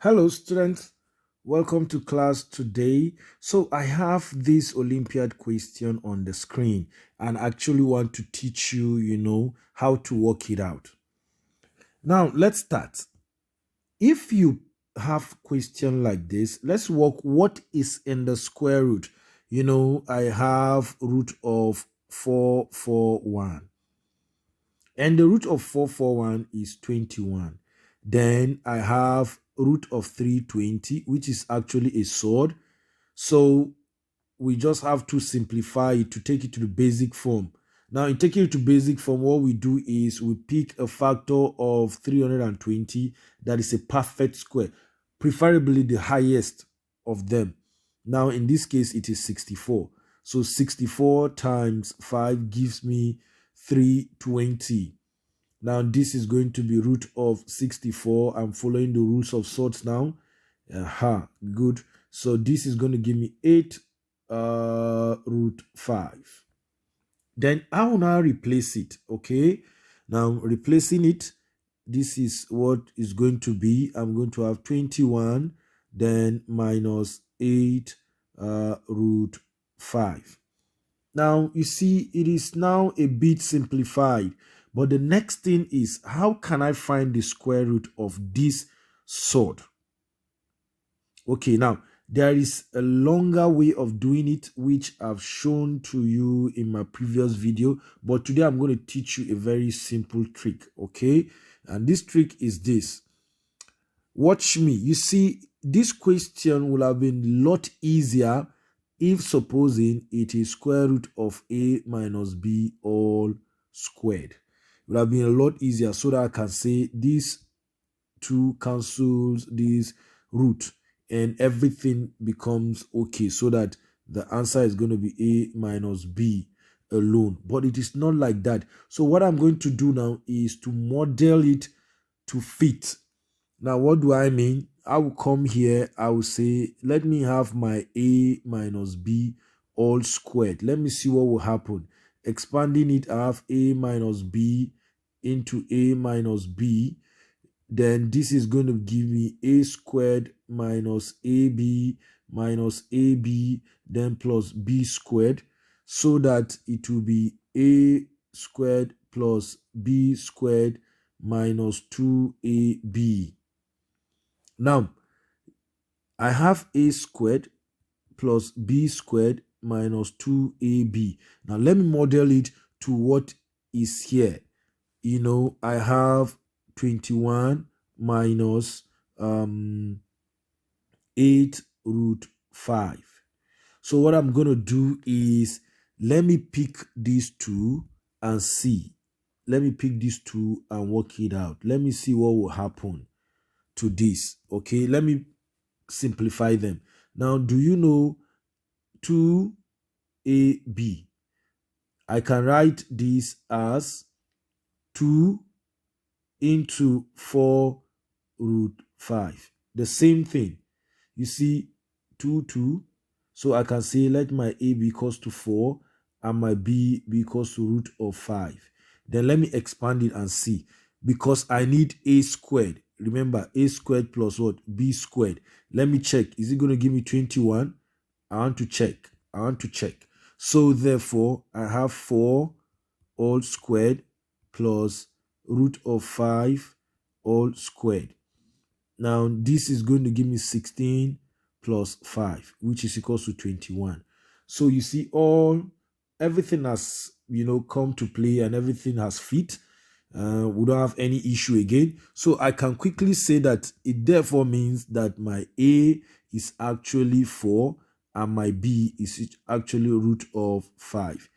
Hello, students. Welcome to class today. So, I have this Olympiad question on the screen and actually want to teach you, how to work it out. Now, let's start. If you have question like this, let's work what is in the square root. I have root of 441. And the root of 441 is 21. Then I have root of 320, which is actually a sword. So we just have to simplify it to take it to the basic form. Now, in taking it to basic form, what we do is we pick a factor of 320 that is a perfect square, preferably the highest of them. Now, in this case, it is 64. So 64 times 5 gives me 320. Now, this is going to be root of 64. I'm following the rules of sorts now. Good. So this is going to give me 8 root 5. Then I will now replace it. Okay. Now, replacing it, this is what is going to be. I'm going to have 21, then minus 8 root 5. Now, you see, it is now a bit simplified. But the next thing is, how can I find the square root of this sword? Okay, now, there is a longer way of doing it, which I've shown to you in my previous video. But today, I'm going to teach you a very simple trick, okay? And this trick is this. Watch me. You see, this question would have been a lot easier if supposing it is square root of a minus b all squared. It would have been a lot easier so that I can say these two cancels this root and everything becomes okay, so that the answer is going to be a minus b alone. But it is not like that. So what I'm going to do now is to model it to fit. Now, what do I mean? I will come here, I will say, let me have my a minus b all squared. Let me see what will happen. Expanding it, I have a minus b into a minus b. Then this is going to give me a squared minus ab minus ab, then plus b squared, so that it will be a squared plus b squared minus 2ab. Now, I have a squared plus b squared minus 2ab. Now, let me model it to what is here. I have 21 minus 8 root 5. So what I'm going to do is, let me pick these two and see. Let me pick these two and work it out. Let me see what will happen to this. Okay, let me simplify them. Now, do you know 2ab? I can write this as 2 into 4 root 5. The same thing. You see, 2. So I can say let my a be equals to 4 and my b be equals to root of 5. Then let me expand it and see. Because I need a squared. Remember, a squared plus what? B squared. Let me check. Is it going to give me 21? I want to check. So therefore, I have 4 all squared plus root of 5 all squared. Now, this is going to give me 16 plus 5, which is equals to 21. So you see, everything has, come to play and everything has fit. We don't have any issue again. So I can quickly say that it therefore means that my a is actually 4 and my b is actually root of 5.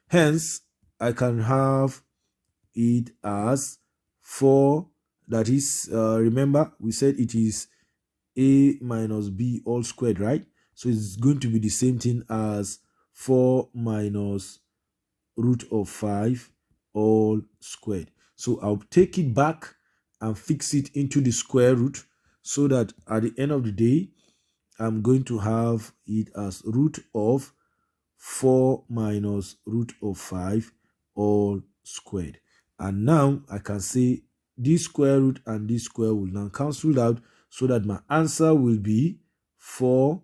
Hence, I can have it as 4. That is, remember, we said it is a minus b all squared, right? So it's going to be the same thing as 4 minus root of 5 all squared. So I'll take it back and fix it into the square root, so that at the end of the day, I'm going to have it as root of 4 minus root of 5 all squared. And now I can say this square root and this square will now cancel out. so that my answer will be 4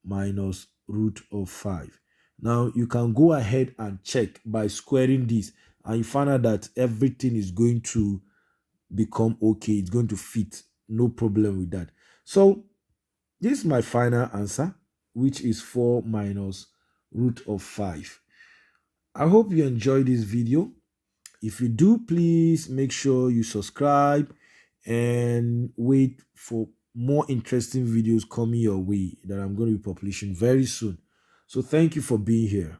minus root of 5. Now you can go ahead and check by squaring this, and you find out that everything is going to become okay. It's going to fit. No problem with that. So this is my final answer, which is 4 minus root of 5. I hope you enjoyed this video. If you do, please make sure you subscribe and wait for more interesting videos coming your way that I'm going to be publishing very soon. So thank you for being here.